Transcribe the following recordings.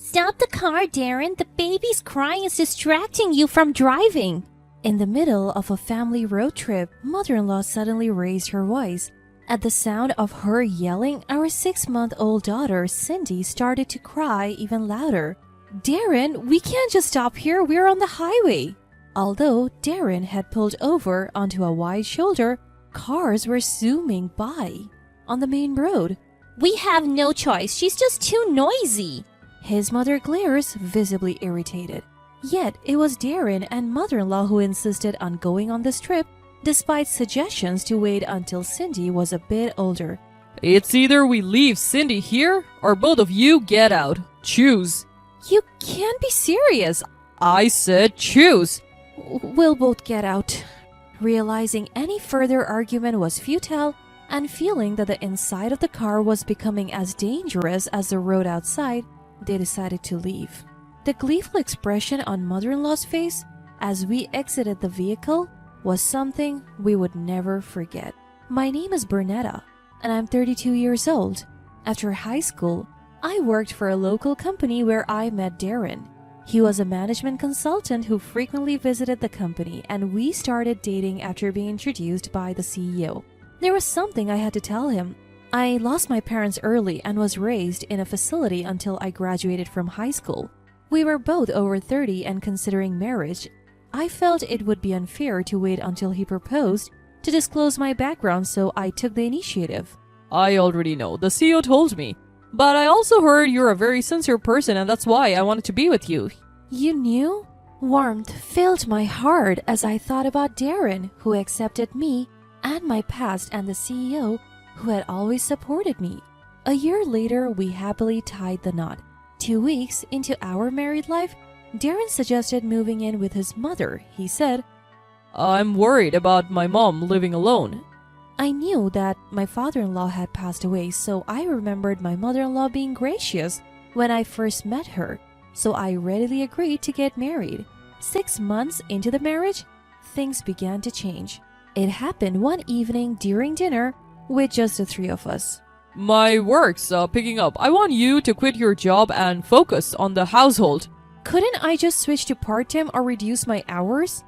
Stop the car, Darren. The baby's crying is distracting you from driving. In the middle of a family road trip, mother-in-law suddenly raised her voice. At the sound of her yelling, our 6-month-old daughter, Cindy, started to cry even louder. Darren, we can't just stop here. We're on the highway. Although Darren had pulled over onto a wide shoulder, cars were zooming by on the main road. We have no choice. She's just too noisy. His mother glares, visibly irritated. Yet it was Darren and mother-in-law who insisted on going on this trip, despite suggestions to wait until Cindy was a bit older. It's either we leave Cindy here or both of you get out. Choose. You can't be serious. I said choose. We'll both get out. Realizing any further argument was futile and feeling that the inside of the car was becoming as dangerous as the road outside, they decided to leave. The gleeful expression on mother-in-law's face as we exited the vehicle was something we would never forget. My name is Bernetta, and I'm 32 years old. After high school, I worked for a local company where I met Darren. He was a management consultant who frequently visited the company, and we started dating after being introduced by the CEO. There was something I had to tell him. I lost my parents early and was raised in a facility until I graduated from high school. We were both over 30 and considering marriage. I felt it would be unfair to wait until he proposed to disclose my background, so I took the initiative. I already know. The CEO told me. But I also heard you're a very sincere person, and that's why I wanted to be with you. You knew? Warmth filled my heart as I thought about Darren, who accepted me and my past, and the CEO, who had always supported me. A year later, we happily tied the knot. 2 weeks into our married life, Darren suggested moving in with his mother. He said, I'm worried about my mom living alone. I knew that my father-in-law had passed away, so I remembered my mother-in-law being gracious when I first met her, so I readily agreed to get married. 6 months into the marriage, things began to change. It happened one evening during dinner with just the three of us. My work's picking up. I want you to quit your job and focus on the household. Couldn't I just switch to part-time or reduce my hours?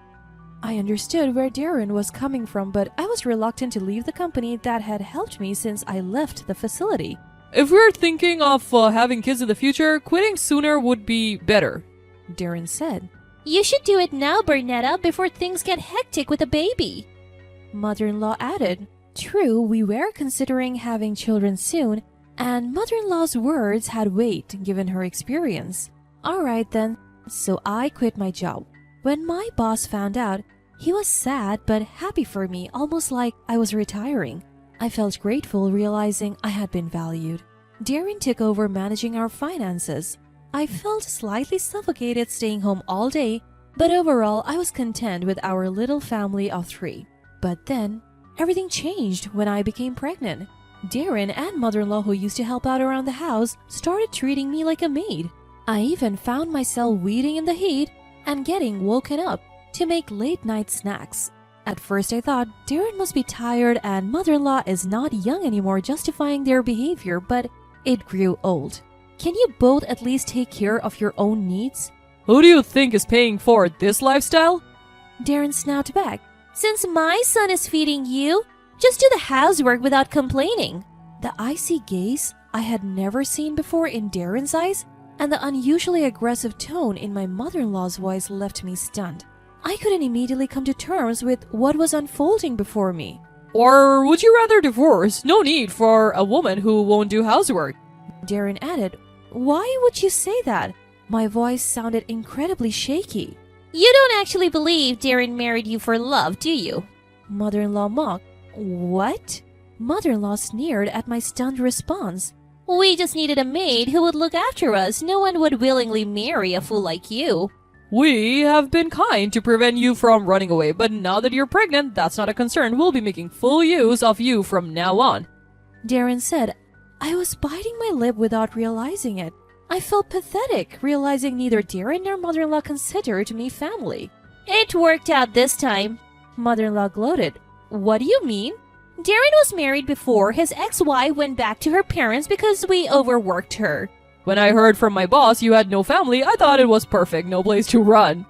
I understood where Darren was coming from, but I was reluctant to leave the company that had helped me since I left the facility. If we're thinking of having kids in the future, quitting sooner would be better, Darren said. You should do it now, Bernetta, before things get hectic with a baby. Mother-in-law added. True, we were considering having children soon, and mother-in-law's words had weight given her experience. All right then, so I quit my job. When my boss found out, he was sad but happy for me, almost like I was retiring. I felt grateful realizing I had been valued. Darren took over managing our finances. I felt slightly suffocated staying home all day, but overall I was content with our little family of 3. But then, everything changed when I became pregnant. Darren and mother-in-law, who used to help out around the house, started treating me like a maid. I even found myself waiting in the heat and getting woken up to make late-night snacks. At first I thought Darren must be tired and mother-in-law is not young anymore, justifying their behavior, but it grew old. Can you both at least take care of your own needs? Who do you think is paying for this lifestyle? Darren snapped back. Since my son is feeding you, just do the housework without complaining. The icy gaze I had never seen before in Darren's eyes and the unusually aggressive tone in my mother-in-law's voice left me stunned. I couldn't immediately come to terms with what was unfolding before me. Or would you rather divorce? No need for a woman who won't do housework. Darren added, Why would you say that? My voice sounded incredibly shaky. You don't actually believe Darren married you for love, do you? Mother-in-law mocked. What? Mother-in-law sneered at my stunned response. We just needed a maid who would look after us. No one would willingly marry a fool like you. We have been kind to prevent you from running away, but now that you're pregnant, that's not a concern. We'll be making full use of you from now on. Darren said. I was biting my lip without realizing it. I felt pathetic, realizing neither Darren nor mother-in-law considered me family. It worked out this time. Mother-in-law gloated. What do you mean? Darren was married before. His ex-wife went back to her parents because we overworked her. When I heard from my boss you had no family, I thought it was perfect, no place to run.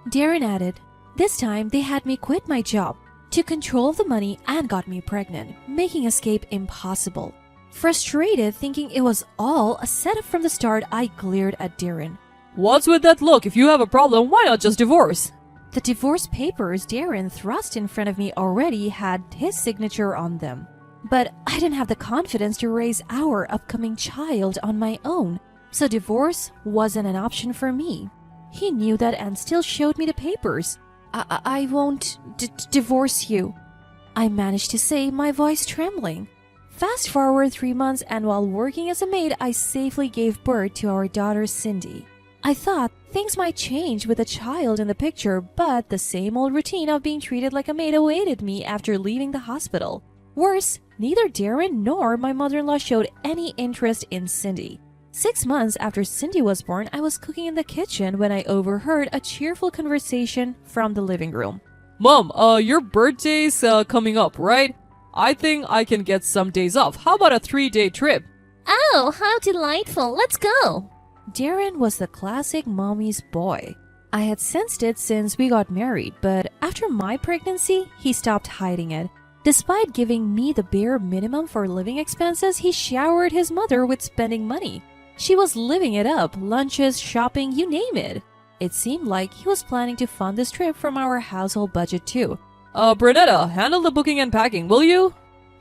Darren added, "This time they had me quit my job, took control of the money, and got me pregnant, making escape impossible." Frustrated, thinking it was all a setup from the start, I glared at Darren. What's with that look? If you have a problem, why not just divorce? The divorce papers Darren thrust in front of me already had his signature on them. But I didn't have the confidence to raise our upcoming child on my own, so divorce wasn't an option for me. He knew that and still showed me the papers. I won't divorce you," I managed to say, my voice trembling. Fast forward 3 months, and while working as a maid, I safely gave birth to our daughter Cindy. I thought things might change with a child in the picture, but the same old routine of being treated like a maid awaited me after leaving the hospital. Worse, neither Darren nor my mother-in-law showed any interest in Cindy. 6 months after Cindy was born, I was cooking in the kitchen when I overheard a cheerful conversation from the living room. Mom, your birthday's coming up, right? I think I can get some days off. How about a 3-day trip? Oh, how delightful. Let's go. Darren was the classic mommy's boy. I had sensed it since we got married, but after my pregnancy, he stopped hiding it. Despite giving me the bare minimum for living expenses, he showered his mother with spending money. She was living it up, lunches, shopping, you name it. It seemed like he was planning to fund this trip from our household budget too. Brunetta, handle the booking and packing, will you?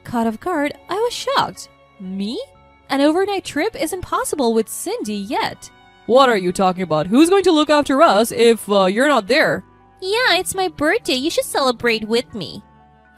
Caught off guard, I was shocked. Me? An overnight trip isn't possible with Cindy yet. What are you talking about? Who's going to look after us if you're not there? Yeah, it's my birthday. You should celebrate with me.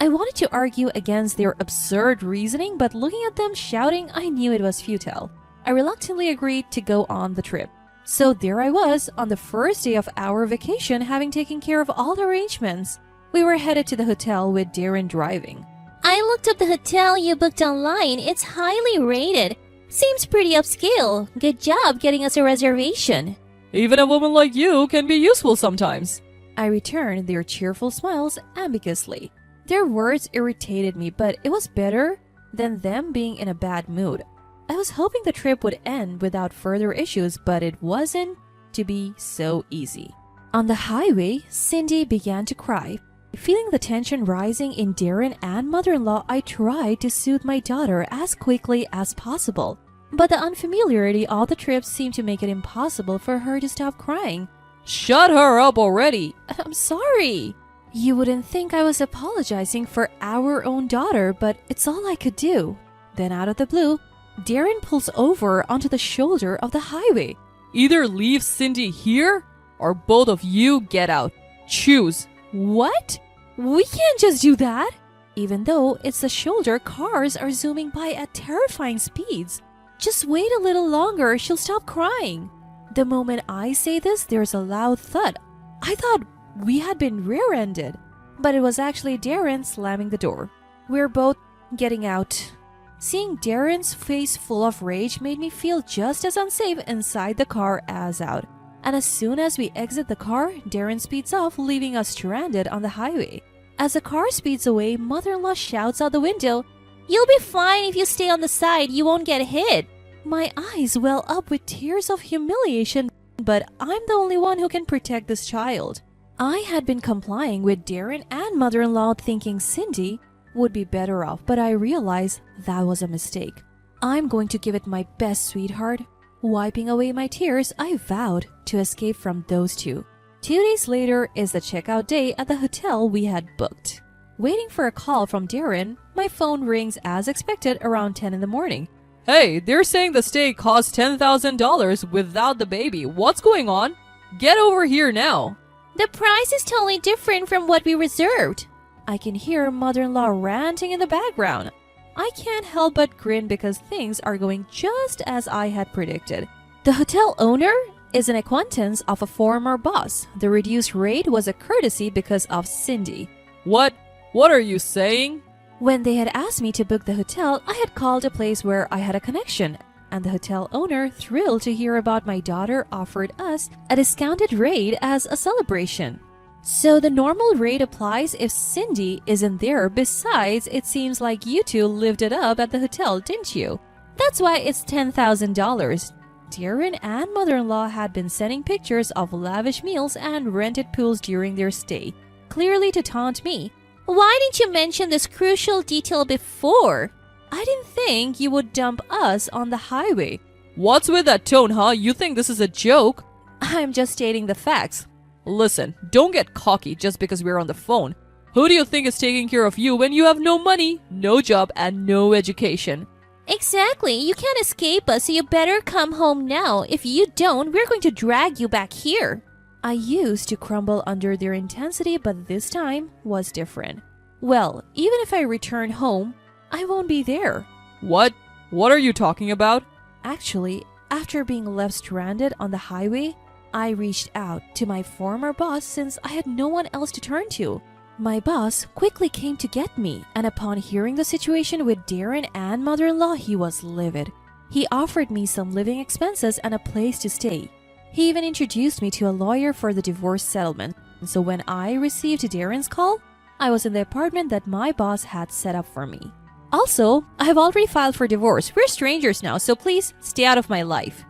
I wanted to argue against their absurd reasoning, but looking at them shouting, I knew it was futile. I reluctantly agreed to go on the trip. So there I was, on the first day of our vacation, having taken care of all the arrangements. We were headed to the hotel with Darren driving. I looked up the hotel you booked online. It's highly rated. Seems pretty upscale. Good job getting us a reservation. Even a woman like you can be useful sometimes. I returned their cheerful smiles ambiguously. Their words irritated me, but it was better than them being in a bad mood. I was hoping the trip would end without further issues, but it wasn't to be so easy. On the highway, Cindy began to cry. Feeling the tension rising in Darren and mother-in-law, I tried to soothe my daughter as quickly as possible. But the unfamiliarity of the trip seemed to make it impossible for her to stop crying. Shut her up already! I'm sorry. You wouldn't think I was apologizing for our own daughter, but it's all I could do. Then out of the blue, Darren pulls over onto the shoulder of the highway. Either leave Cindy here, or both of you get out. Choose. What? We can't just do that. Even though it's the shoulder, cars are zooming by at terrifying speeds. Just wait a little longer, she'll stop crying. The moment I say this, there's a loud thud. I thought we had been rear-ended, but it was actually Darren slamming the door. We're both getting out. Seeing Darren's face full of rage made me feel just as unsafe inside the car as out. And as soon as we exit the car, Darren speeds off, leaving us stranded on the highway. As the car speeds away, mother-in-law shouts out the window, "You'll be fine if you stay on the side, you won't get hit." My eyes well up with tears of humiliation, but I'm the only one who can protect this child. I had been complying with Darren and mother-in-law, thinking Cindy would be better off, but I realized that was a mistake. I'm going to give it my best, sweetheart. Wiping away my tears, I vowed to escape from those two. 2 days later is the checkout day at the hotel we had booked. Waiting for a call from Darren, my phone rings as expected around 10 in the morning. Hey, they're saying the stay costs $10,000 without the baby. What's going on? Get over here now. The price is totally different from what we reserved. I can hear mother-in-law ranting in the background. I can't help but grin because things are going just as I had predicted. The hotel owner is an acquaintance of a former boss. The reduced rate was a courtesy because of Cindy. What? What are you saying? When they had asked me to book the hotel, I had called a place where I had a connection, and the hotel owner, thrilled to hear about my daughter, offered us a discounted rate as a celebration. So the normal rate applies if Cindy isn't there. Besides, it seems like you two lived it up at the hotel, didn't you? That's why it's $10,000. Darren and mother-in-law had been sending pictures of lavish meals and rented pools during their stay, clearly to taunt me. Why didn't you mention this crucial detail before? I didn't think you would dump us on the highway. What's with that tone, huh? You think this is a joke? I'm just stating the facts. Listen, don't get cocky just because we're on the phone. Who do you think is taking care of you when you have no money, no job, and no education? Exactly. You can't escape us, so you better come home now. If you don't, we're going to drag you back here. I used to crumble under their intensity, but this time was different. Well, even if I return home, I won't be there. What? What are you talking about? Actually, after being left stranded on the highway, I reached out to my former boss since I had no one else to turn to. My boss quickly came to get me, and upon hearing the situation with Darren and mother-in-law, he was livid. He offered me some living expenses and a place to stay. He even introduced me to a lawyer for the divorce settlement. So when I received Darren's call, I was in the apartment that my boss had set up for me. Also, I have already filed for divorce. We're strangers now, so please stay out of my life.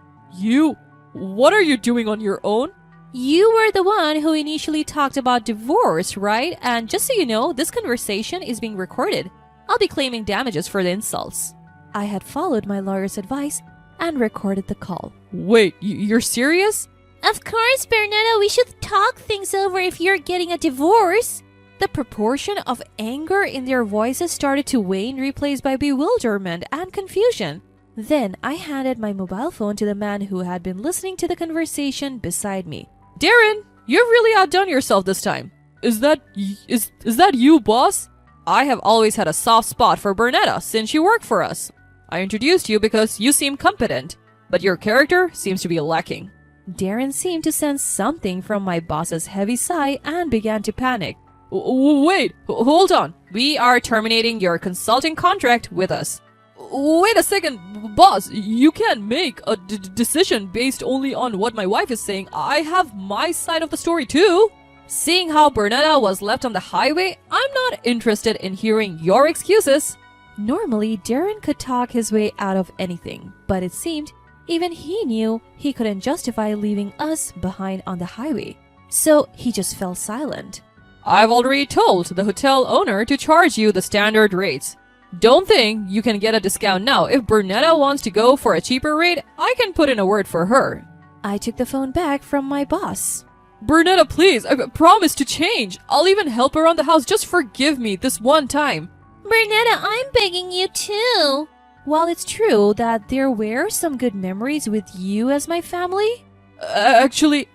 What are you doing on your own? You were the one who initially talked about divorce, right? And just so you know, this conversation is being recorded. I'll be claiming damages for the insults. I had followed my lawyer's advice and recorded the call. Wait, you're serious? Of course, Bernetta, we should talk things over if you're getting a divorce. The proportion of anger in their voices started to wane, replaced by bewilderment and confusion. Then I handed my mobile phone to the man who had been listening to the conversation beside me. Darren, you've really outdone yourself this time. Is that you, boss? I have always had a soft spot for Bernetta since you worked for us. I introduced you because you seem competent, but your character seems to be lacking. Darren seemed to sense something from my boss's heavy sigh and began to panic. Wait, hold on. We are terminating your consulting contract with us. Wait a second, boss. You can't make a decision based only on what my wife is saying. I have my side of the story too. Seeing how Bernetta was left on the highway, I'm not interested in hearing your excuses. Normally, Darren could talk his way out of anything, but it seemed even he knew he couldn't justify leaving us behind on the highway. So he just fell silent. I've already told the hotel owner to charge you the standard rates. Don't think you can get a discount now. If Bernetta wants to go for a cheaper rate, I can put in a word for her. I took the phone back from my boss. Bernetta, please, I promise to change. I'll even help around the house. Just forgive me this one time. Bernetta, I'm begging you too. While it's true that there were some good memories with you as my family, actually,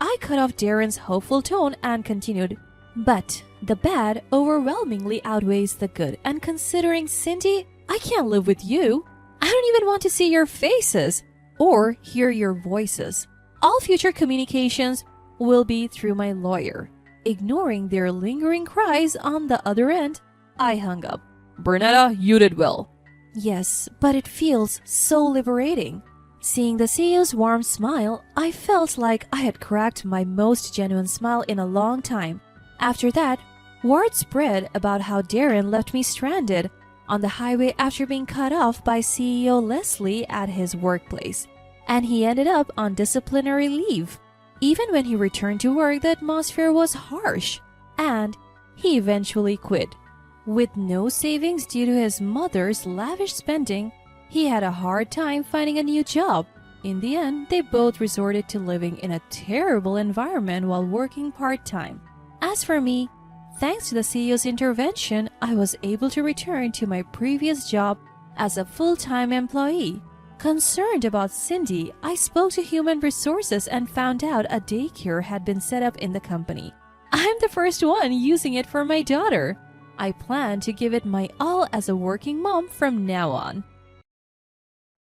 I cut off Darren's hopeful tone and continued. But the bad overwhelmingly outweighs the good, and considering Cindy, I can't live with you. I don't even want to see your faces or hear your voices. All future communications will be through my lawyer. Ignoring their lingering cries on the other end, I hung up. Bernetta, you did well. Yes, but it feels so liberating. Seeing the CEO's warm smile, I felt like I had cracked my most genuine smile in a long time. After that, word spread about how Darren left me stranded on the highway after being cut off by CEO Leslie at his workplace, and he ended up on disciplinary leave. Even when he returned to work, the atmosphere was harsh, and he eventually quit. With no savings due to his mother's lavish spending, he had a hard time finding a new job. In the end, they both resorted to living in a terrible environment while working part-time. As for me, thanks to the CEO's intervention, I was able to return to my previous job as a full-time employee. Concerned about Cindy, I spoke to human resources and found out a daycare had been set up in the company. I'm the first one using it for my daughter. I plan to give it my all as a working mom from now on.